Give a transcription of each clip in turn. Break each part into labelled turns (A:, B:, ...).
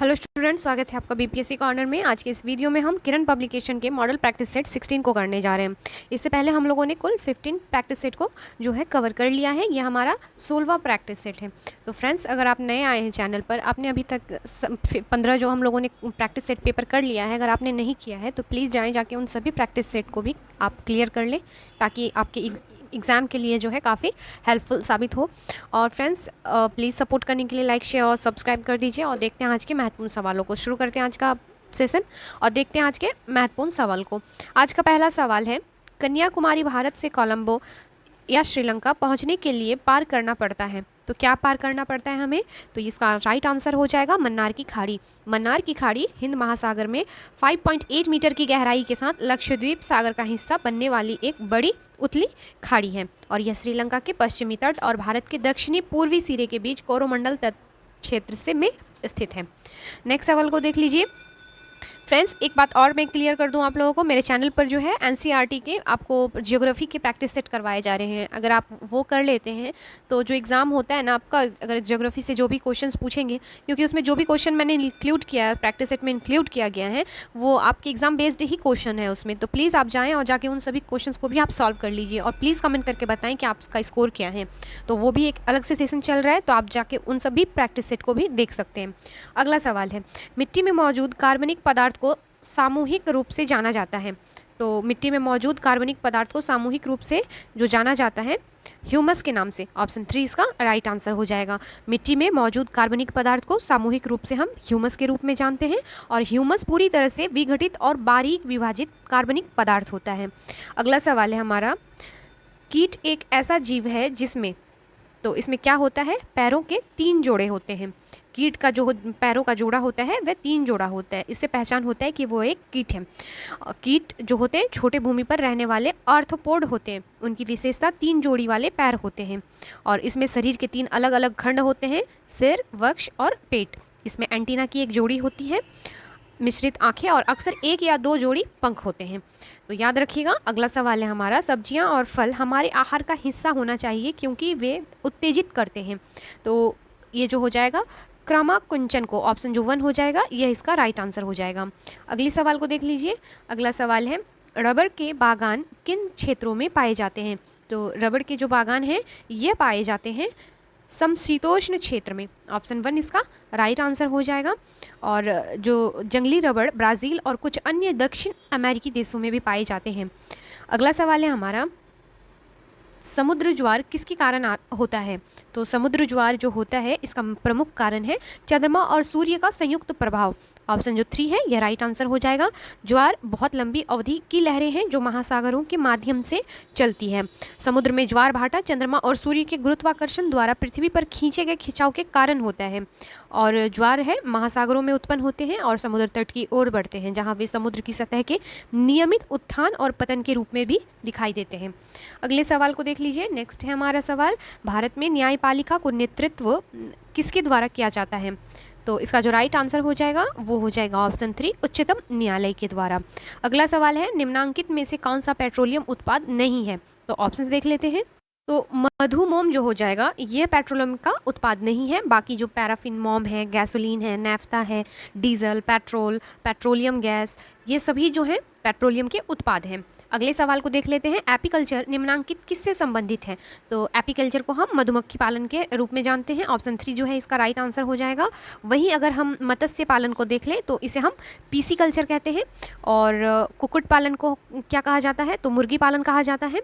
A: Hello student, स्वागत है आपका बीपीएससी कॉर्नर में। आज के इस वीडियो में हम किरण पब्लिकेशन के मॉडल प्रैक्टिस सेट 16 को करने जा रहे हैं। इससे पहले हम लोगों ने कुल 15 प्रैक्टिस सेट को जो है कवर कर लिया है। ये हमारा 16वां प्रैक्टिस सेट है। तो फ्रेंड्स, अगर आप नए आए हैं चैनल पर, आपने अभी तक 15 जो हम लोगों ने प्रैक्टिस सेट पेपर कर लिया है, अगर आपने नहीं किया है तो प्लीज़ जाके उन सभी प्रैक्टिस सेट को भी आप क्लियर कर लें, ताकि आपके एग्ज़ाम के लिए जो है काफ़ी हेल्पफुल साबित हो। और फ्रेंड्स, प्लीज़ सपोर्ट करने के लिए लाइक, शेयर और सब्सक्राइब कर दीजिए। और देखते हैं आज के महत्वपूर्ण सवालों को। शुरू करते हैं आज का सेशन और देखते हैं आज के महत्वपूर्ण सवाल को। आज का पहला सवाल है, कन्याकुमारी भारत से कोलंबो या श्रीलंका पहुंचने के लिए पार करना पड़ता है। तो क्या पार करना पड़ता है हमें? तो इसका राइट आंसर हो जाएगा मन्नार की खाड़ी। मन्नार की खाड़ी हिंद महासागर में 5.8 मीटर की गहराई के साथ लक्षद्वीप सागर का हिस्सा बनने वाली एक बड़ी उथली खाड़ी है और यह श्रीलंका के पश्चिमी तट और भारत के दक्षिणी पूर्वी सिरे के बीच कोरोमंडल तट क्षेत्र से में स्थित है। नेक्स्ट सवाल को देख लीजिए। फ्रेंड्स, एक बात और मैं क्लियर कर दूं आप लोगों को, मेरे चैनल पर जो है एनसीईआरटी के आपको ज्योग्राफी के प्रैक्टिस सेट करवाए जा रहे हैं। अगर आप वो कर लेते हैं तो जो एग्ज़ाम होता है ना आपका, अगर ज्योग्राफी से जो भी क्वेश्चंस पूछेंगे, क्योंकि उसमें जो भी क्वेश्चन मैंने इंक्लूड किया है, प्रैक्टिस सेट में इंक्लूड किया गया है, वो आपके एग्जाम बेस्ड ही क्वेश्चन है उसमें। तो प्लीज़ आप जाएँ और जाके उन सभी क्वेश्चन को भी आप सॉल्व कर लीजिए और प्लीज़ कमेंट करके बताएँ कि आपका स्कोर क्या है। तो वो भी एक अलग से सेशन चल रहा है, तो आप जाके उन सभी प्रैक्टिस सेट को भी देख सकते हैं। अगला सवाल है, मिट्टी में मौजूद कार्बनिक पदार्थ को सामूहिक रूप से जाना जाता है। तो मिट्टी में मौजूद कार्बनिक पदार्थ को सामूहिक रूप से जो जाना जाता है, ह्यूमस के नाम से। ऑप्शन 3 इसका राइट आंसर हो जाएगा। मिट्टी में मौजूद कार्बनिक पदार्थ को सामूहिक रूप से हम ह्यूमस के रूप में जानते हैं और ह्यूमस पूरी तरह से विघटित और बारीक विभाजित कार्बनिक पदार्थ होता है। अगला सवाल है हमारा, कीट एक ऐसा जीव है जिसमें, तो इसमें क्या होता है, पैरों के 3 जोड़े होते हैं। कीट का जो पैरों का जोड़ा होता है वह 3 जोड़ा होता है। इससे पहचान होता है कि वो एक कीट है। कीट जो होते हैं छोटे भूमि पर रहने वाले आर्थ्रोपोड होते हैं। उनकी विशेषता 3 जोड़ी वाले पैर होते हैं और इसमें शरीर के 3 अलग अलग खंड होते हैं, सिर, वक्ष और पेट। इसमें एंटीना की एक जोड़ी होती है, मिश्रित आंखें और अक्सर 1 या 2 जोड़ी पंख होते हैं। तो याद रखिएगा। अगला सवाल है हमारा, सब्जियां और फल हमारे आहार का हिस्सा होना चाहिए क्योंकि वे उत्तेजित करते हैं। तो ये जो हो जाएगा क्रामाकुंचन को, ऑप्शन जो 1 हो जाएगा, यह इसका राइट आंसर हो जाएगा। अगले सवाल को देख लीजिए। अगला सवाल है, रबर के बागान किन क्षेत्रों में पाए जाते हैं? तो रबर के जो बागान हैं ये पाए जाते हैं समशीतोष्ण क्षेत्र में। ऑप्शन 1 इसका राइट आंसर हो जाएगा। और जो जंगली रबड़ ब्राज़ील और कुछ अन्य दक्षिण अमेरिकी देशों में भी पाए जाते हैं। अगला सवाल है हमारा, समुद्र ज्वार किसके कारण होता है? तो समुद्र ज्वार जो होता है इसका प्रमुख कारण है चंद्रमा और सूर्य का संयुक्त प्रभाव। ऑप्शन जो 3 है यह राइट आंसर हो जाएगा। ज्वार बहुत लंबी अवधि की लहरें हैं जो महासागरों के माध्यम से चलती है। समुद्र में ज्वार भाटा चंद्रमा और सूर्य के गुरुत्वाकर्षण द्वारा पृथ्वी पर खींचे गए खिंचाव के कारण होता है और ज्वार है महासागरों में उत्पन्न होते हैं और समुद्र तट की ओर बढ़ते हैं, जहाँ वे समुद्र की सतह के नियमित उत्थान और पतन के रूप में भी दिखाई देते हैं। अगले सवाल को देख लीजिए। नेक्स्ट है हमारा सवाल, भारत में न्यायपालिका को नेतृत्व किसके द्वारा किया जाता है? तो इसका जो राइट आंसर हो जाएगा वो हो जाएगा ऑप्शन 3, उच्चतम न्यायालय के द्वारा। अगला सवाल है, निम्नांकित में से कौन सा पेट्रोलियम उत्पाद नहीं है? तो ऑप्शंस देख लेते हैं। तो मधु मोम जो हो जाएगा ये पेट्रोलियम का उत्पाद नहीं है। बाकी जो पैराफिन मोम है, गैसोलीन है, नैफ्ता है, डीजल, पेट्रोल, पेट्रोलियम गैस, ये सभी जो है पेट्रोलियम के उत्पाद हैं। अगले सवाल को देख लेते हैं, एपीकल्चर निम्नांकित किससे संबंधित है? तो एपीकल्चर को हम मधुमक्खी पालन के रूप में जानते हैं। ऑप्शन 3 जो है इसका राइट आंसर हो जाएगा। वहीं अगर हम मत्स्य पालन को देख लें तो इसे हम पीसी कल्चर कहते हैं और कुक्कुट पालन को क्या कहा जाता है? तो मुर्गी पालन कहा जाता है।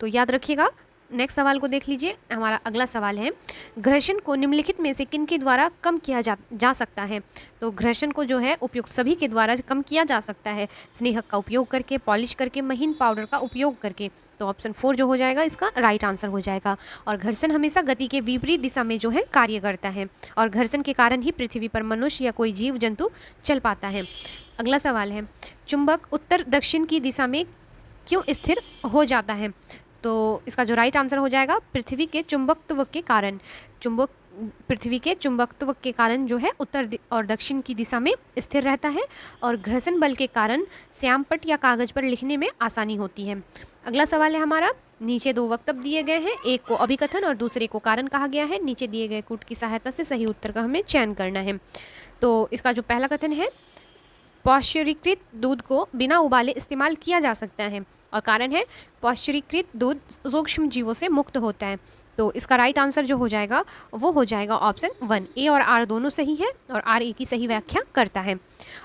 A: तो याद रखिएगा। नेक्स्ट सवाल को देख लीजिए। हमारा अगला सवाल है, घर्षण को निम्नलिखित में से किन के द्वारा कम किया जा सकता है? तो घर्षण को जो है उपयुक्त सभी के द्वारा कम किया जा सकता है, स्नेहक का उपयोग करके, पॉलिश करके, महीन पाउडर का उपयोग करके। तो ऑप्शन 4 जो हो जाएगा इसका राइट आंसर हो जाएगा। और घर्षण हमेशा गति के विपरीत दिशा में जो है कार्य करता है और घर्षण के कारण ही पृथ्वी पर मनुष्य या कोई जीव जंतु चल पाता है। अगला सवाल है, चुंबक उत्तर दक्षिण की दिशा में क्यों स्थिर हो जाता है? तो इसका जो राइट आंसर हो जाएगा, पृथ्वी के चुंबकत्व के कारण। चुंबक पृथ्वी के चुंबकत्व के कारण जो है उत्तर और दक्षिण की दिशा में स्थिर रहता है और घर्षण बल के कारण श्यामपट्ट या कागज पर लिखने में आसानी होती है। अगला सवाल है हमारा, नीचे दो वक्तव्य दिए गए हैं, एक को अभिकथन और दूसरे को कारण कहा गया है। नीचे दिए गए कूट की सहायता से सही उत्तर का हमें चयन करना है। तो इसका जो पहला कथन है, पाश्चुरीकृत दूध को बिना उबाले इस्तेमाल किया जा सकता है, और कारण है पाश्चुरीकृत दूध सूक्ष्म जीवों से मुक्त होता है। तो इसका राइट आंसर जो हो जाएगा वो हो जाएगा ऑप्शन 1। ए और आर दोनों सही है और आर ए की सही व्याख्या करता है।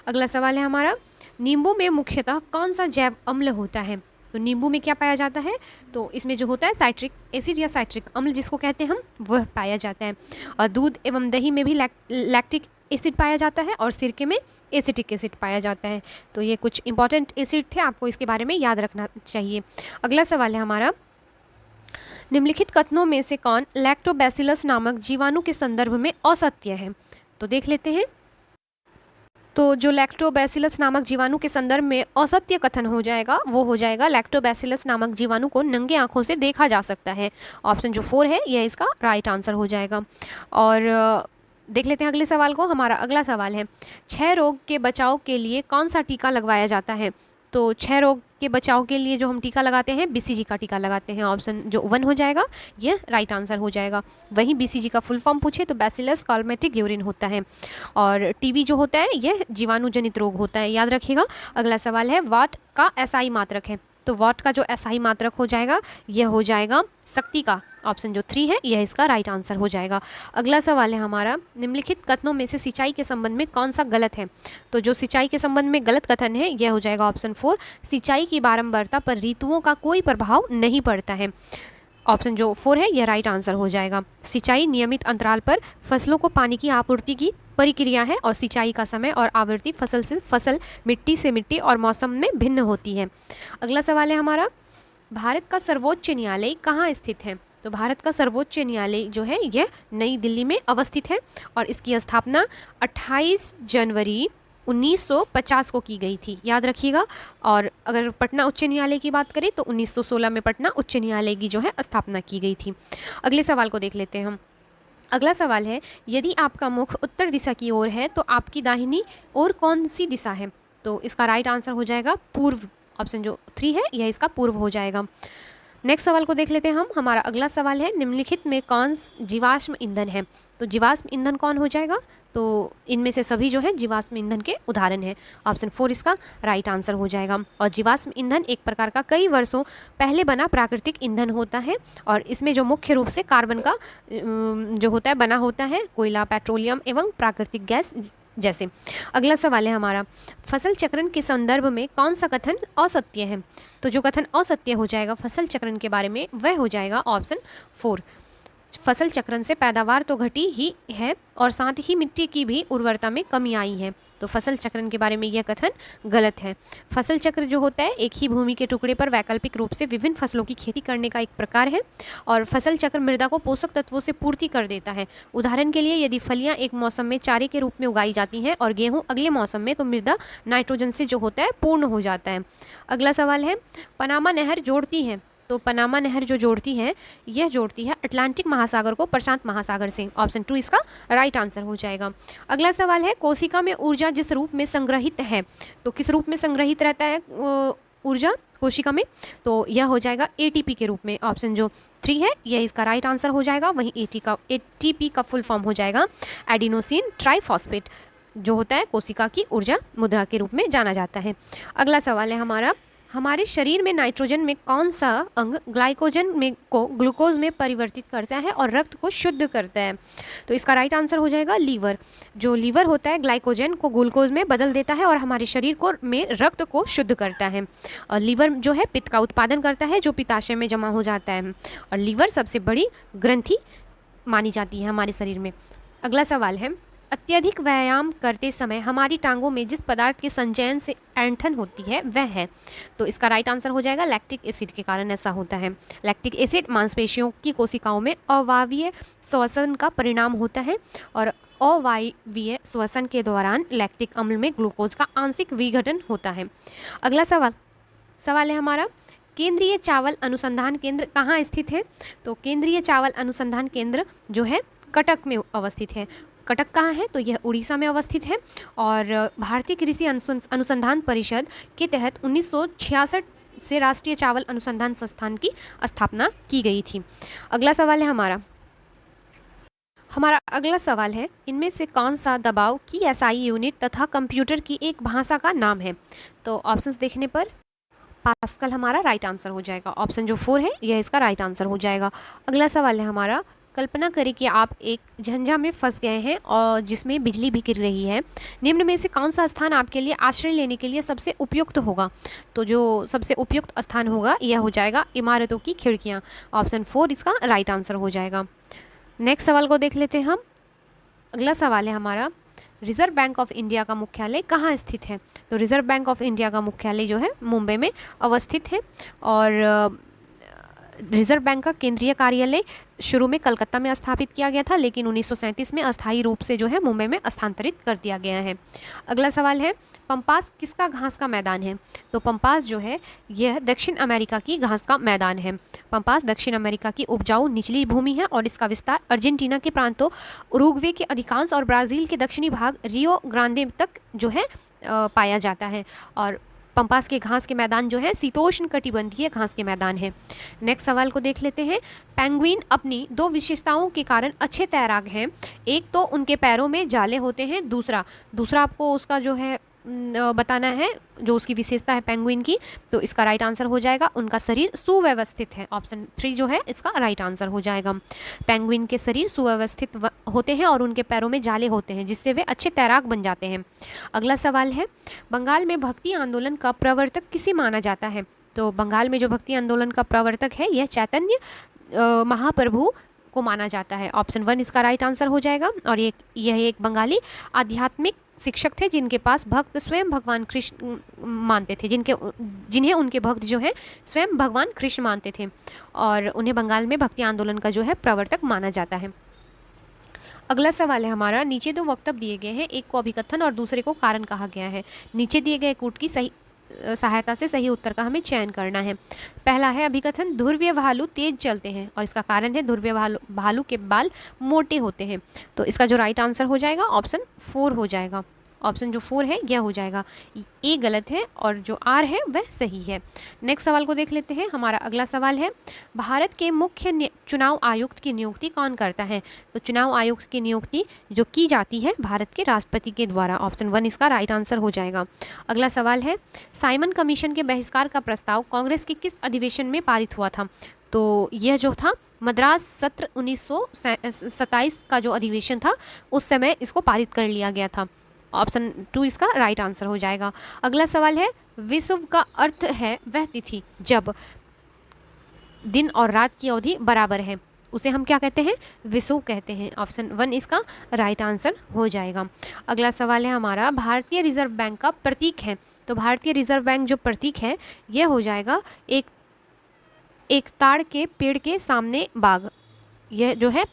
A: अगला सवाल है हमारा, नींबू में मुख्यतः कौन सा जैव अम्ल होता है? तो नींबू में क्या पाया जाता है? तो इसमें जो होता है साइट्रिक एसिड या साइट्रिक अम्ल जिसको कहते हैं हम, वह पाया जाता है। और दूध एवं दही में भी लैक्टिक एसिड पाया जाता है और सिरके में एसिटिक एसिड पाया जाता है। तो ये कुछ इंपॉर्टेंट एसिड थे, आपको इसके बारे में याद रखना चाहिए। अगला सवाल है हमारा, निम्नलिखित कथनों में से कौन लैक्टोबैसिलस नामक जीवाणु के संदर्भ में असत्य है? तो देख लेते हैं। तो जो लैक्टोबैसिलस नामक जीवाणु के संदर्भ में असत्य कथन हो जाएगा वो हो जाएगा, लैक्टोबैसिलस नामक जीवाणु को नंगे आंखों से देखा जा सकता है। ऑप्शन जो 4 है यह इसका राइट आंसर हो जाएगा। और देख लेते हैं अगले सवाल को। हमारा अगला सवाल है, क्षय रोग के बचाव के लिए कौन सा टीका लगवाया जाता है? तो क्षय रोग के बचाव के लिए जो हम टीका लगाते हैं, बीसीजी का टीका लगाते हैं। ऑप्शन जो 1 हो जाएगा यह राइट आंसर हो जाएगा। वहीं बीसीजी का फुल फॉर्म पूछे तो बैसिलस कॉलमेटिक यूरिन होता है। और टीबी जो होता है यह जीवाणु जनित रोग होता है, याद रखिएगा। अगला सवाल है, वाट का एसआई मात्रक है? तो वाट का जो एसआई मात्रक हो जाएगा यह हो जाएगा शक्ति का। ऑप्शन जो 3 है यह इसका राइट आंसर हो जाएगा। अगला सवाल है हमारा, निम्नलिखित कथनों में से सिंचाई के संबंध में कौन सा गलत है? तो जो सिंचाई के संबंध में गलत कथन है यह हो जाएगा ऑप्शन 4, सिंचाई की बारंबारता पर ऋतुओं का कोई प्रभाव नहीं पड़ता है। ऑप्शन जो 4 है यह राइट आंसर हो जाएगा। सिंचाई नियमित अंतराल पर फसलों को पानी की आपूर्ति की प्रक्रिया है और सिंचाई का समय और आवृत्ति फसल से फसल, मिट्टी से मिट्टी और मौसम में भिन्न होती है। अगला सवाल है हमारा, भारत का सर्वोच्च न्यायालय कहाँ स्थित है? तो भारत का सर्वोच्च न्यायालय जो है यह नई दिल्ली में अवस्थित है और इसकी स्थापना 28 जनवरी 1950 को की गई थी, याद रखिएगा। और अगर पटना उच्च न्यायालय की बात करें तो 1916 में पटना उच्च न्यायालय की जो है स्थापना की गई थी। अगले सवाल को देख लेते हैं हम। अगला सवाल है, यदि आपका मुख उत्तर दिशा की ओर है तो आपकी दाहिनी ओर कौन सी दिशा है? तो इसका राइट आंसर हो जाएगा पूर्व। ऑप्शन जो 3 है यह इसका पूर्व हो जाएगा। नेक्स्ट सवाल को देख लेते हैं हम। हमारा अगला सवाल है, निम्नलिखित में कौन जीवाश्म ईंधन है? तो जीवाश्म ईंधन कौन हो जाएगा? तो इनमें से सभी जो है जीवाश्म ईंधन के उदाहरण है। ऑप्शन 4 इसका राइट आंसर हो जाएगा। और जीवाश्म ईंधन एक प्रकार का कई वर्षों पहले बना प्राकृतिक ईंधन होता है और इसमें जो मुख्य रूप से कार्बन का जो होता है बना होता है, कोयला, पेट्रोलियम एवं प्राकृतिक गैस जैसे। अगला सवाल है हमारा, फसल चक्रण के संदर्भ में कौन सा कथन असत्य है? तो जो कथन असत्य हो जाएगा फसल चक्रण के बारे में वह हो जाएगा ऑप्शन 4। फसल चक्रण से पैदावार तो घटी ही है और साथ ही मिट्टी की भी उर्वरता में कमी आई है। तो फसल चक्रण के बारे में यह कथन गलत है। फसल चक्र जो होता है एक ही भूमि के टुकड़े पर वैकल्पिक रूप से विभिन्न फसलों की खेती करने का एक प्रकार है और फसल चक्र मृदा को पोषक तत्वों से पूर्ति कर देता है। उदाहरण के लिए यदि फलियां एक मौसम में चारे के रूप में उगाई जाती हैं और गेहूं अगले मौसम में, तो मृदा नाइट्रोजन से जो होता है पूर्ण हो जाता है। अगला सवाल है, पनामा नहर जोड़ती है? तो पनामा नहर जो जोड़ती है यह जोड़ती है अटलांटिक महासागर को प्रशांत महासागर से। ऑप्शन 2 इसका राइट आंसर हो जाएगा। अगला सवाल है, कोशिका में ऊर्जा जिस रूप में संग्रहित है, तो किस रूप में संग्रहित रहता है ऊर्जा कोशिका में? तो यह हो जाएगा एटीपी के रूप में। ऑप्शन जो 3 है यह इसका राइट आंसर हो जाएगा। वहीं एटीपी का फुल फॉर्म हो जाएगा एडिनोसिन ट्राइफॉस्फेट, जो होता है कोशिका की ऊर्जा मुद्रा के रूप में जाना जाता है। अगला सवाल है हमारा, हमारे शरीर में नाइट्रोजन में कौन सा अंग ग्लाइकोजन में को ग्लूकोज में परिवर्तित करता है और रक्त को शुद्ध करता है? तो इसका राइट आंसर हो जाएगा लीवर। जो लीवर होता है ग्लाइकोजन को ग्लूकोज में बदल देता है और हमारे शरीर को में रक्त को शुद्ध करता है। और लीवर जो है पित्त का उत्पादन करता है जो पित्ताशय में जमा हो जाता है और लीवर सबसे बड़ी ग्रंथि मानी जाती है हमारे शरीर में। अगला सवाल है, अत्यधिक व्यायाम करते समय हमारी टांगों में जिस पदार्थ के संचयन से ऐंठन होती है वह है? तो इसका राइट आंसर हो जाएगा लैक्टिक एसिड के कारण ऐसा होता है। लैक्टिक एसिड मांसपेशियों की कोशिकाओं में अवायवीय श्वसन का परिणाम होता है और अवायवीय श्वसन के दौरान लैक्टिक अम्ल में ग्लूकोज का आंशिक विघटन होता है। अगला सवाल है हमारा, केंद्रीय चावल अनुसंधान केंद्र कहाँ स्थित है? तो केंद्रीय चावल अनुसंधान केंद्र जो है कटक में अवस्थित है। कटक कहाँ है? तो यह उड़ीसा में अवस्थित है और भारतीय कृषि अनुसंधान परिषद के तहत 1966 से राष्ट्रीय चावल अनुसंधान संस्थान की स्थापना की गई थी। अगला सवाल है हमारा अगला सवाल है, इनमें से कौन सा दबाव की एसआई यूनिट तथा कंप्यूटर की एक भाषा का नाम है? तो ऑप्शंस देखने पर पास्कल हमारा राइट आंसर हो जाएगा। ऑप्शन जो 4 है यह इसका राइट आंसर हो जाएगा। अगला सवाल है हमारा, कल्पना करें कि आप एक झंझा में फंस गए हैं और जिसमें बिजली भी गिर रही है। निम्न में से कौन सा स्थान आपके लिए आश्रय लेने के लिए सबसे उपयुक्त होगा? तो जो सबसे उपयुक्त स्थान होगा यह हो जाएगा इमारतों की खिड़कियाँ। ऑप्शन 4 इसका राइट आंसर हो जाएगा। नेक्स्ट सवाल को देख लेते हैं हम। अगला सवाल है हमारा, रिजर्व बैंक ऑफ इंडिया का मुख्यालय कहाँ स्थित है? तो रिजर्व बैंक ऑफ इंडिया का मुख्यालय जो है मुंबई में अवस्थित है और रिजर्व बैंक का केंद्रीय कार्यालय शुरू में कलकत्ता में स्थापित किया गया था, लेकिन 1937 में अस्थायी रूप से जो है मुंबई में स्थानांतरित कर दिया गया है। अगला सवाल है, पंपास किसका घास का मैदान है? तो पंपास जो है यह दक्षिण अमेरिका की घास का मैदान है। पंपास दक्षिण अमेरिका की उपजाऊ निचली भूमि है और इसका विस्तार अर्जेंटीना के प्रांतों, उरुग्वे के अधिकांश और ब्राज़ील के दक्षिणी भाग रियो ग्रांडे तक जो है पाया जाता है। और पंपास के घास के मैदान जो है शीतोष्ण कटिबंधीय घास के मैदान है। नेक्स्ट सवाल को देख लेते हैं। पेंगुइन अपनी 2 विशेषताओं के कारण अच्छे तैराक हैं। एक तो उनके पैरों में जाले होते हैं, दूसरा आपको उसका जो है बताना है जो उसकी विशेषता है पेंगुइन की। तो इसका राइट आंसर हो जाएगा उनका शरीर सुव्यवस्थित है। ऑप्शन 3 जो है इसका राइट आंसर हो जाएगा। पेंगुइन के शरीर सुव्यवस्थित होते हैं और उनके पैरों में जाले होते हैं जिससे वे अच्छे तैराक बन जाते हैं। अगला सवाल है, बंगाल में भक्ति आंदोलन का प्रवर्तक किसे माना जाता है? तो बंगाल में जो भक्ति आंदोलन का प्रवर्तक है यह चैतन्य महाप्रभु को माना जाता है। ऑप्शन 1 इसका राइट आंसर हो जाएगा। और यह एक बंगाली आध्यात्मिक शिक्षक थे जिनके पास भक्त स्वयं भगवान कृष्ण मानते थे, जिन्हें उनके भक्त जो है स्वयं भगवान कृष्ण मानते थे और उन्हें बंगाल में भक्ति आंदोलन का जो है प्रवर्तक माना जाता है। अगला सवाल है हमारा, नीचे 2 वक्तव्य दिए गए हैं, एक को अभिकथन और दूसरे को कारण कहा गया है। नीचे दिए गए कूट की सहायता से सही उत्तर का हमें चयन करना है। पहला है अभिकथन, ध्रुवीय भालू तेज चलते हैं और इसका कारण है ध्रुवीय भालू के बाल मोटे होते हैं। तो इसका जो राइट आंसर हो जाएगा ऑप्शन 4 हो जाएगा। ऑप्शन जो 4 है यह हो जाएगा। ए गलत है और जो आर है वह सही है। नेक्स्ट सवाल को देख लेते हैं। हमारा अगला सवाल है, भारत के मुख्य चुनाव आयुक्त की नियुक्ति कौन करता है? तो चुनाव आयुक्त की नियुक्ति जो की जाती है भारत के राष्ट्रपति के द्वारा। ऑप्शन 1 इसका राइट आंसर हो जाएगा। अगला सवाल है, साइमन कमीशन के बहिष्कार का प्रस्ताव कांग्रेस के किस अधिवेशन में पारित हुआ था? तो यह जो था मद्रास सत्र 1927 का जो अधिवेशन था उस समय इसको पारित कर लिया गया था। ऑप्शन 2 इसका राइट आंसर हो जाएगा। अगला सवाल है, विषुव का अर्थ है वह तिथि जब दिन और रात की अवधि बराबर है, उसे हम क्या कहते हैं? विषुव कहते हैं। ऑप्शन 1 इसका राइट आंसर हो जाएगा। अगला सवाल है हमारा, भारतीय रिजर्व बैंक का प्रतीक है। तो भारतीय रिजर्व बैंक जो प्रतीक है यह हो जाएगा एक ताड़ के पेड़ के सामने बाग। यह जो है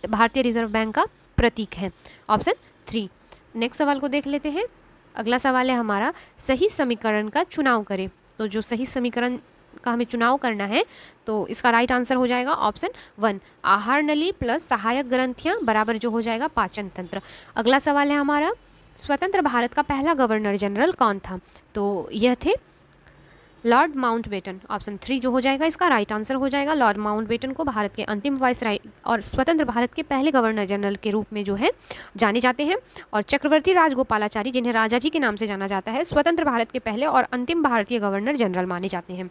A: भारतीय रिजर्व बैंक का प्रतीक है। ऑप्शन 3। नेक्स्ट सवाल को देख लेते हैं। अगला सवाल है हमारा, सही समीकरण का चुनाव करें। तो जो सही समीकरण का हमें चुनाव करना है तो इसका राइट आंसर हो जाएगा ऑप्शन 1, आहार नली प्लस सहायक ग्रंथियां बराबर जो हो जाएगा पाचन तंत्र। अगला सवाल है हमारा, स्वतंत्र भारत का पहला गवर्नर जनरल कौन था? तो यह थे लॉर्ड माउंटबेटन। ऑप्शन 3 जो हो जाएगा इसका राइट आंसर हो जाएगा। लॉर्ड माउंटबेटन को भारत के अंतिम वायसराय और स्वतंत्र भारत के पहले गवर्नर जनरल के रूप में जो है जाने जाते हैं। और चक्रवर्ती राजगोपालाचारी, जिन्हें राजा जी के नाम से जाना जाता है, स्वतंत्र भारत के पहले और अंतिम भारतीय गवर्नर जनरल माने जाते हैं।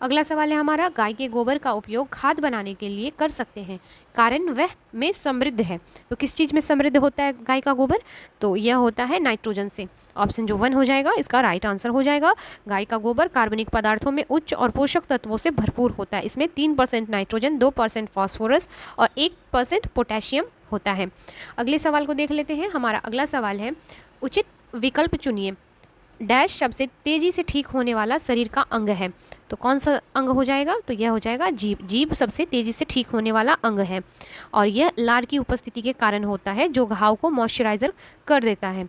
A: अगला सवाल है हमारा, गाय के गोबर का उपयोग खाद बनाने के लिए कर सकते हैं, कारण वह में समृद्ध है। तो किस चीज़ में समृद्ध होता है गाय का गोबर? तो यह होता है नाइट्रोजन से। ऑप्शन जो 1 हो जाएगा इसका राइट आंसर हो जाएगा। गाय का गोबर कार्बनिक पदार्थों में उच्च और पोषक तत्वों से भरपूर होता है। इसमें 3% नाइट्रोजन, 2% फास्फोरस और 1% पोटेशियम होता है। अगले सवाल को देख लेते हैं। हमारा अगला सवाल है, उचित विकल्प चुनिए। डैश शब्द से तेजी से ठीक होने वाला शरीर का अंग है। तो कौन सा अंग हो जाएगा? तो यह हो जाएगा जीभ। जीभ सबसे तेजी से ठीक होने वाला अंग है और यह लार की उपस्थिति के कारण होता है जो घाव को मॉइस्चराइजर कर देता है।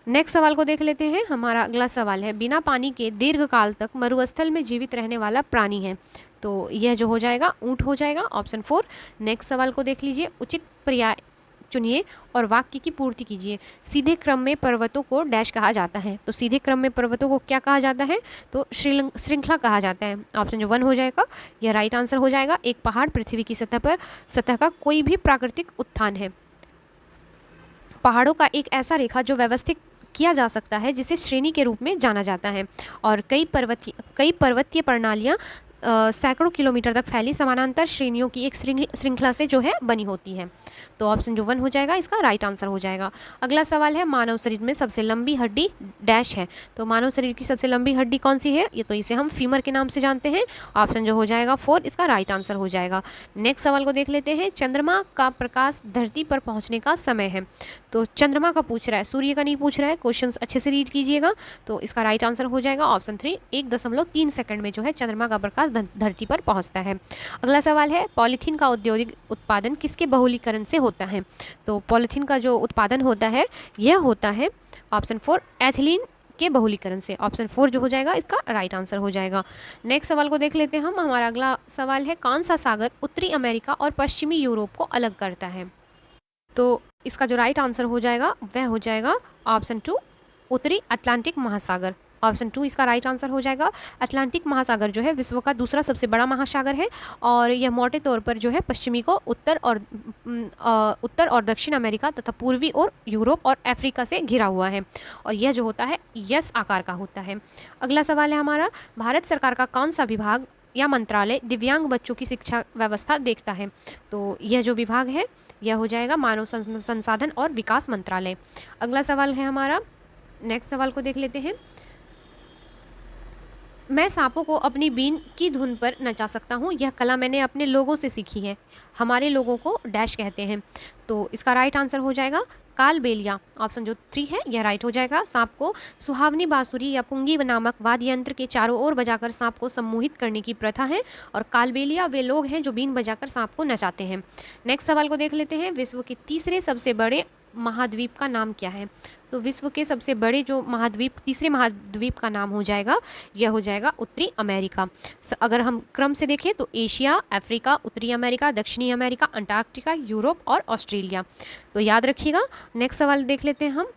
A: नेक्स्ट सवाल को देख लेते हैं। हमारा अगला सवाल है, बिना पानी के दीर्घ काल तक मरुस्थल में जीवित रहने वाला प्राणी है। तो यह जो हो जाएगा ऊँट हो जाएगा, ऑप्शन 4। नेक्स्ट सवाल को देख लीजिए, उचित पर्याय चुनिए और वाक्य की पूर्ति कीजिए। सीधे क्रम में पर्वतों को डैश कहा जाता है, तो सीधे क्रम में पर्वतों को क्या कहा जाता है, तो श्रृंखला कहा जाता है। ऑप्शन जो 1 हो जाएगा यह राइट आंसर हो जाएगा। एक पहाड़ पृथ्वी की सतह का कोई भी प्राकृतिक उत्थान है। पहाड़ों का एक ऐसा रेखा जो व्यवस्थित किया जा सकता है जिसे श्रेणी के रूप में जाना जाता है, और कई पर्वतीय प्रणालियाँ सैकड़ों किलोमीटर तक फैली समानांतर श्रेणियों की एक श्रृंखला से जो है बनी होती है। तो ऑप्शन जो 1 हो जाएगा इसका राइट आंसर हो जाएगा। अगला सवाल है, मानव शरीर में सबसे लंबी हड्डी डैश है। तो मानव शरीर की सबसे लंबी हड्डी कौन सी है, ये तो इसे हम फीमर के नाम से जानते हैं। ऑप्शन जो हो जाएगा 4 इसका राइट आंसर हो जाएगा। नेक्स्ट सवाल को देख लेते हैं, चंद्रमा का प्रकाश धरती पर पहुँचने का समय है। तो चंद्रमा का पूछ रहा है, सूर्य का नहीं पूछ रहा है। क्वेश्चन अच्छे से रीड कीजिएगा। तो इसका राइट आंसर हो जाएगा ऑप्शन 3, 1.3 सेकंड में जो है चंद्रमा का प्रकाश धरती पर पहुंचता है। अगला सवाल है, पॉलीथीन का औद्योगिक उत्पादन किसके बहुलीकरण से होता है। तो पॉलीथीन का जो उत्पादन होता है यह होता है ऑप्शन 4 एथिलीन के बहुलीकरण से। ऑप्शन 4 जो हो जाएगा इसका राइट आंसर हो जाएगा। नेक्स्ट सवाल को देख लेते हैं हम। हमारा अगला सवाल है, कौन सा सागर उत्तरी अमेरिका और पश्चिमी यूरोप को अलग करता है। तो इसका जो राइट आंसर हो जाएगा वह हो जाएगा ऑप्शन 2 उत्तरी अटलांटिक महासागर। ऑप्शन 2 इसका राइट आंसर हो जाएगा। अटलांटिक महासागर जो है विश्व का दूसरा सबसे बड़ा महासागर है, और यह मोटे तौर पर जो है पश्चिमी को उत्तर और दक्षिण अमेरिका तथा पूर्वी और यूरोप और अफ्रीका से घिरा हुआ है, और यह जो होता है यस आकार का होता है। अगला सवाल है हमारा, भारत सरकार का कौन सा विभाग या मंत्रालय दिव्यांग बच्चों की शिक्षा व्यवस्था देखता है। तो यह जो विभाग है यह हो जाएगा मानव संसाधन और विकास मंत्रालय। अगला सवाल है हमारा, नेक्स्ट सवाल को देख लेते हैं, मैं सांपों को अपनी बीन की धुन पर नचा सकता हूँ, यह कला मैंने अपने लोगों से सीखी है, हमारे लोगों को डैश कहते हैं। तो इसका राइट आंसर हो जाएगा कालबेलिया। ऑप्शन जो 3 है यह राइट हो जाएगा। सांप को सुहावनी बांसुरी या पुंगी नामक वाद्य यंत्र के चारों ओर बजाकर सांप को सम्मोहित करने की प्रथा है, और कालबेलिया वे लोग हैं जो बीन बजाकर सांप को नचाते हैं। नेक्स्ट सवाल को देख लेते हैं, विश्व के तीसरे सबसे बड़े महाद्वीप का नाम क्या है। तो विश्व के सबसे बड़े जो महाद्वीप, तीसरे महाद्वीप का नाम हो जाएगा यह हो जाएगा उत्तरी अमेरिका। अगर हम क्रम से देखें तो एशिया, अफ्रीका, उत्तरी अमेरिका, दक्षिणी अमेरिका, अंटार्कटिका, यूरोप और ऑस्ट्रेलिया। तो याद रखिएगा। नेक्स्ट सवाल देख लेते हैं हम,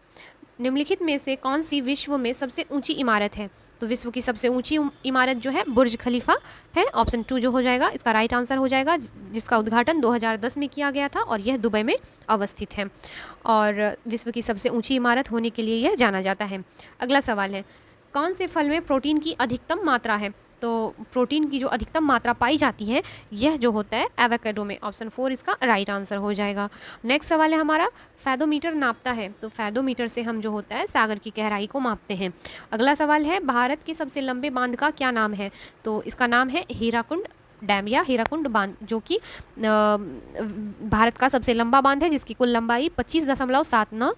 A: निम्नलिखित में से कौन सी विश्व में सबसे ऊंची इमारत है। तो विश्व की सबसे ऊंची इमारत जो है बुर्ज खलीफा है। ऑप्शन 2 जो हो जाएगा इसका राइट आंसर हो जाएगा, जिसका उद्घाटन 2010 में किया गया था, और यह दुबई में अवस्थित है, और विश्व की सबसे ऊंची इमारत होने के लिए यह जाना जाता है। अगला सवाल है, कौन से फल में प्रोटीन की अधिकतम मात्रा है। तो प्रोटीन की जो अधिकतम मात्रा पाई जाती है यह जो होता है एवोकाडो में। ऑप्शन 4 इसका राइट आंसर हो जाएगा। नेक्स्ट सवाल है हमारा, फैदोमीटर नापता है। तो फैदोमीटर से हम जो होता है सागर की गहराई को मापते हैं। अगला सवाल है, भारत के सबसे लंबे बांध का क्या नाम है। तो इसका नाम है हीराकुंड डैम या हीराकुंड बांध, जो कि भारत का सबसे लंबा बांध है, जिसकी कुल लंबाई 25.79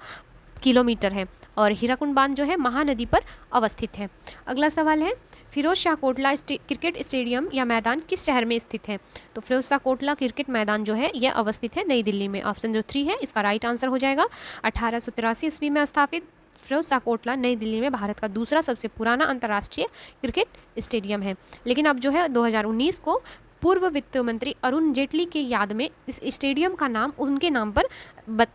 A: किलोमीटर है, और हीराकुंड बांध जो है महानदी पर अवस्थित है। अगला सवाल है, फिरोज शाह कोटला क्रिकेट स्टेडियम या मैदान किस शहर में स्थित है। तो फिरोज शाह कोटला क्रिकेट मैदान जो है यह अवस्थित है नई दिल्ली में। ऑप्शन जो 3 है इसका राइट आंसर हो जाएगा। 1883 ईस्वी में स्थापित फिरोज शाह कोटला नई दिल्ली में भारत का दूसरा सबसे पुराना अंतर्राष्ट्रीय क्रिकेट स्टेडियम है। लेकिन अब जो है 2019 को पूर्व वित्त मंत्री अरुण जेटली के याद में इस स्टेडियम का नाम उनके नाम पर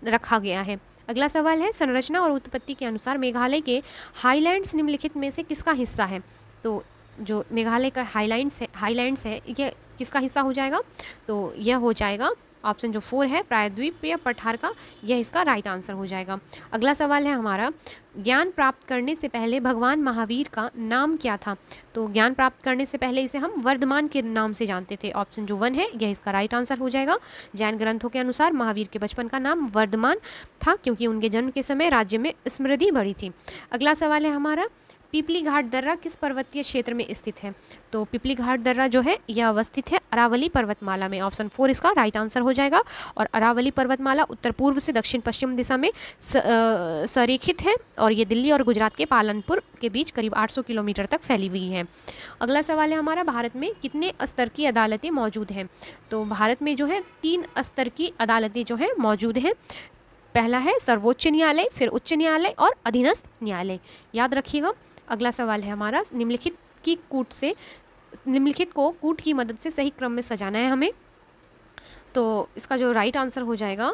A: रखा गया है। अगला सवाल है, संरचना और उत्पत्ति के अनुसार मेघालय के हाईलैंड्स निम्नलिखित में से किसका हिस्सा है। तो जो मेघालय का हाईलैंड्स है यह किसका हिस्सा हो जाएगा। तो यह हो जाएगा ऑप्शन जो 4 है प्रायद्वीप या पठार का, यह इसका राइट आंसर हो जाएगा। अगला सवाल है हमारा, ज्ञान प्राप्त करने से पहले भगवान महावीर का नाम क्या था। तो ज्ञान प्राप्त करने से पहले इसे हम वर्धमान के नाम से जानते थे। ऑप्शन जो 1 है यह इसका राइट आंसर हो जाएगा। जैन ग्रंथों के अनुसार महावीर के बचपन का नाम वर्धमान था, क्योंकि उनके जन्म के समय राज्य में समृद्धि बढ़ी थी। अगला सवाल है हमारा, पिपली घाट दर्रा किस पर्वतीय क्षेत्र में स्थित है। तो पिपली घाट दर्रा जो है यह अवस्थित है अरावली पर्वतमाला में। ऑप्शन 4 इसका राइट आंसर हो जाएगा। और अरावली पर्वतमाला उत्तर पूर्व से दक्षिण पश्चिम दिशा में संरेखित है, और ये दिल्ली और गुजरात के पालनपुर के बीच करीब 800 किलोमीटर तक फैली हुई है। अगला सवाल है हमारा, भारत में कितने स्तर की अदालतें मौजूद हैं। तो भारत में जो है 3 स्तर की अदालतें जो है मौजूद हैं। पहला है सर्वोच्च न्यायालय, फिर उच्च न्यायालय और अधीनस्थ न्यायालय, याद रखिएगा। अगला सवाल है हमारा, निम्नलिखित की कूट से निम्नलिखित को कूट की मदद से सही क्रम में सजाना है हमें। तो इसका जो राइट आंसर हो जाएगा,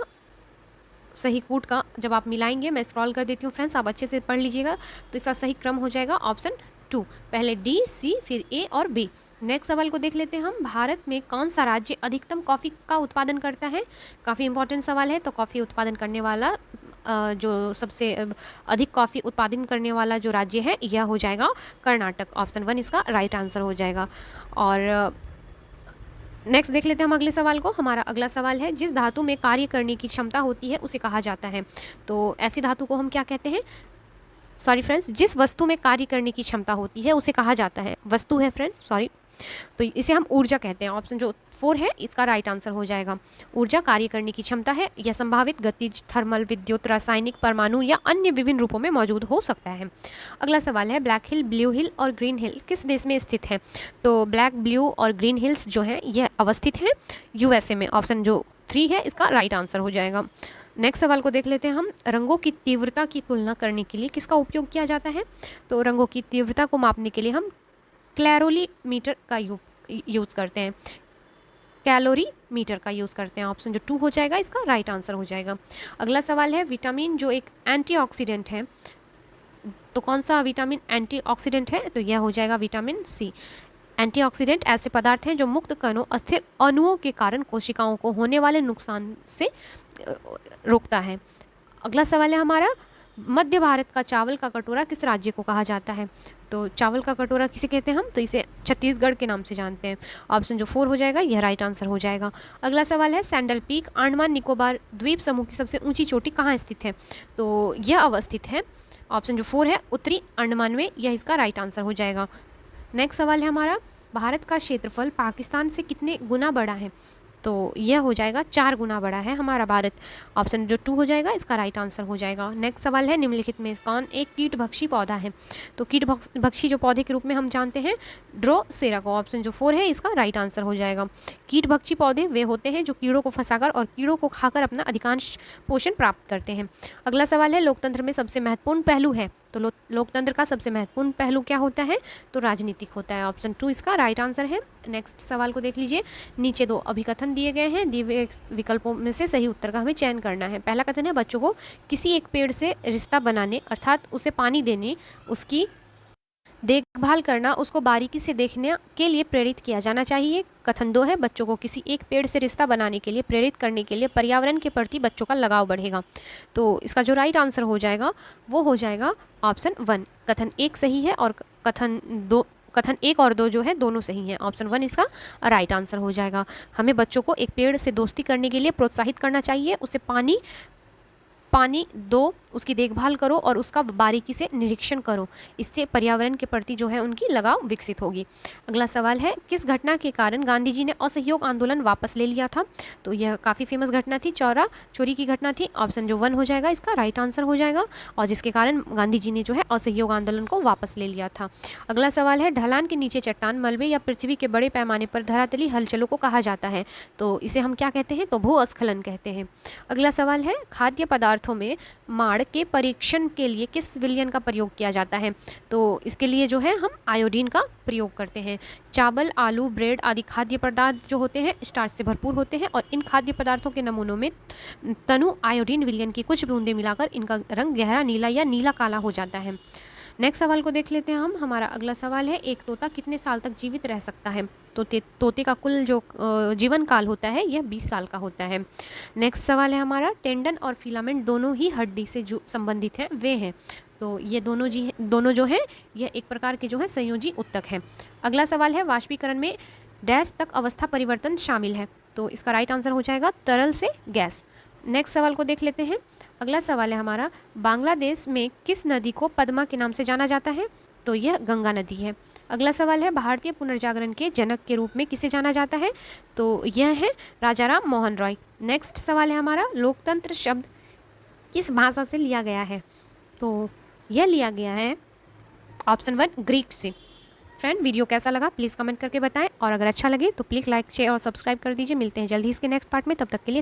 A: सही कूट का जब आप मिलाएंगे, मैं स्क्रॉल कर देती हूँ फ्रेंड्स, आप अच्छे से पढ़ लीजिएगा, तो इसका सही क्रम हो जाएगा ऑप्शन 2, पहले डी, सी, फिर ए और बी। नेक्स्ट सवाल को देख लेते हैं हम। भारत में कौन सा राज्य अधिकतम कॉफ़ी का उत्पादन करता है? काफ़ी इंपॉर्टेंट सवाल है। तो कॉफ़ी उत्पादन करने वाला जो सबसे अधिक कॉफ़ी उत्पादन करने वाला जो राज्य है यह हो जाएगा कर्नाटक। ऑप्शन 1 इसका राइट आंसर हो जाएगा। और नेक्स्ट देख लेते हैं हम अगले सवाल को। हमारा अगला सवाल है, जिस धातु में कार्य करने की क्षमता होती है उसे कहा जाता है? तो ऐसी धातु को हम क्या कहते हैं? सॉरी फ्रेंड्स, जिस वस्तु में कार्य करने की क्षमता होती है उसे कहा जाता है, वस्तु है फ्रेंड्स, सॉरी, तो इसे हम ऊर्जा कहते हैं। ऑप्शन जो 4 है इसका राइट आंसर हो जाएगा। ऊर्जा कार्य करने की क्षमता है, यह संभावित गतिज, थर्मल, विद्युत, रासायनिक, परमाणु या अन्य विभिन्न रूपों में मौजूद हो सकता है। अगला सवाल है, ब्लैक हिल, ब्लू हिल और ग्रीन हिल किस देश में स्थित है? तो ब्लैक, ब्लू और ग्रीन हिल्स जो है यह अवस्थित है यूएसए में। ऑप्शन जो 3 है इसका राइट आंसर हो जाएगा। नेक्स्ट सवाल को देख लेते हैं हम। रंगों की तीव्रता की तुलना करने के लिए किसका उपयोग किया जाता है? तो रंगों की तीव्रता को मापने के लिए हम कैलोरीमीटर का यूज़ करते हैं, कैलोरीमीटर का यूज़ करते हैं। ऑप्शन जो 2 हो जाएगा इसका राइट आंसर हो जाएगा। अगला सवाल है, विटामिन जो एक एंटीऑक्सीडेंट है, तो कौन सा विटामिन एंटीऑक्सीडेंट है? तो यह हो जाएगा विटामिन सी। एंटीऑक्सीडेंट ऐसे पदार्थ हैं जो मुक्त कणों, अस्थिर अणुओं के कारण कोशिकाओं को होने वाले नुकसान से रोकता है। अगला सवाल है हमारा, मध्य भारत का चावल का कटोरा किस राज्य को कहा जाता है? तो चावल का कटोरा किसे कहते हैं हम? तो इसे छत्तीसगढ़ के नाम से जानते हैं। ऑप्शन जो 4 हो जाएगा यह राइट आंसर हो जाएगा। अगला सवाल है, सैंडल पीक अंडमान निकोबार द्वीप समूह की सबसे ऊंची चोटी कहाँ स्थित है? तो यह अवस्थित है, ऑप्शन जो 4 है, उत्तरी अंडमान में, यह इसका राइट आंसर हो जाएगा। नेक्स्ट सवाल है हमारा, भारत का क्षेत्रफल पाकिस्तान से कितने गुना बड़ा है? तो यह हो जाएगा 4 गुना बड़ा है हमारा भारत। ऑप्शन जो 2 हो जाएगा इसका राइट आंसर हो जाएगा। नेक्स्ट सवाल है, निम्नलिखित में कौन एक कीटभक्षी पौधा है? तो कीटभक्षी जो पौधे के रूप में हम जानते हैं ड्रोसेरा को। ऑप्शन जो 4 है इसका राइट आंसर हो जाएगा। कीटभक्षी पौधे वे होते हैं जो कीड़ों को फंसाकर और कीड़ों को खाकर अपना अधिकांश पोषण प्राप्त करते हैं। अगला सवाल है, लोकतंत्र में सबसे महत्वपूर्ण पहलू है? तो लोकतंत्र का सबसे महत्वपूर्ण पहलू क्या होता है? तो राजनीतिक होता है। ऑप्शन 2 इसका राइट आंसर है। नेक्स्ट सवाल को देख लीजिए। नीचे 2 अभिकथन दिए गए हैं, दिए हुए विकल्पों में से सही उत्तर का हमें चयन करना है। पहला कथन है, बच्चों को किसी एक पेड़ से रिश्ता बनाने अर्थात उसे पानी देने, उसकी देखभाल करना, उसको बारीकी से देखने के लिए प्रेरित किया जाना चाहिए। कथन 2 है, बच्चों को किसी एक पेड़ से रिश्ता बनाने के लिए प्रेरित करने के लिए पर्यावरण के प्रति बच्चों का लगाव बढ़ेगा। तो इसका जो राइट आंसर हो जाएगा वो हो जाएगा ऑप्शन 1। कथन 1 सही है और कथन 1 और 2 जो है दोनों सही हैं। ऑप्शन 1 इसका राइट आंसर हो जाएगा। हमें बच्चों को एक पेड़ से दोस्ती करने के लिए प्रोत्साहित करना चाहिए, उसे पानी दो, उसकी देखभाल करो और उसका बारीकी से निरीक्षण करो, इससे पर्यावरण के प्रति जो है उनकी लगाव विकसित होगी। अगला सवाल है, किस घटना के कारण गांधी जी ने असहयोग आंदोलन वापस ले लिया था? तो यह काफ़ी फेमस घटना थी, चौरा चोरी की घटना थी। ऑप्शन जो 1 हो जाएगा इसका राइट आंसर हो जाएगा, और जिसके कारण गांधी जी ने जो है असहयोग आंदोलन को वापस ले लिया था। अगला सवाल है, ढलान के नीचे चट्टान, मलबे या पृथ्वी के बड़े पैमाने पर धरातली हलचलों को कहा जाता है? तो इसे हम क्या कहते हैं? तो भूस्खलन कहते हैं। अगला सवाल है, खाद्य पदार्थों में माड़ के परीक्षण के लिए किस विलयन का प्रयोग किया जाता है? तो इसके लिए जो है हम आयोडीन का प्रयोग करते हैं। चावल, आलू, ब्रेड आदि खाद्य पदार्थ जो होते हैं स्टार्च से भरपूर होते हैं, और इन खाद्य पदार्थों के नमूनों में तनु आयोडीन विलयन की कुछ बूंदें मिलाकर इनका रंग गहरा नीला या नीला काला हो जाता है। नेक्स्ट सवाल को देख लेते हैं हम। हमारा अगला सवाल है, एक तोता कितने साल तक जीवित रह सकता है? तो तोते का कुल जो जीवन काल होता है यह 20 साल का होता है। नेक्स्ट सवाल है हमारा, टेंडन और फिलामेंट दोनों ही हड्डी से जो संबंधित हैं वे हैं? तो ये दोनों जो हैं यह एक प्रकार के जो है संयोजी ऊतक हैं। अगला सवाल है, वाष्पीकरण में डैश तक अवस्था परिवर्तन शामिल है? तो इसका राइट आंसर हो जाएगा तरल से गैस। नेक्स्ट सवाल को देख लेते हैं। अगला सवाल है हमारा, बांग्लादेश में किस नदी को पद्मा के नाम से जाना जाता है? तो यह गंगा नदी है। अगला सवाल है, भारतीय पुनर्जागरण के जनक के रूप में किसे जाना जाता है? तो यह है राजा राम मोहन रॉय। नेक्स्ट सवाल है हमारा, लोकतंत्र शब्द किस भाषा से लिया गया है? तो यह लिया गया है ऑप्शन 1 ग्रीक से। फ्रेंड, वीडियो कैसा लगा प्लीज़ कमेंट करके बताएं, और अगर अच्छा लगे तो प्लीज़ लाइक, शेयर और सब्सक्राइब कर दीजिए। मिलते हैं जल्दी इसके नेक्स्ट पार्ट में, तब तक के लिए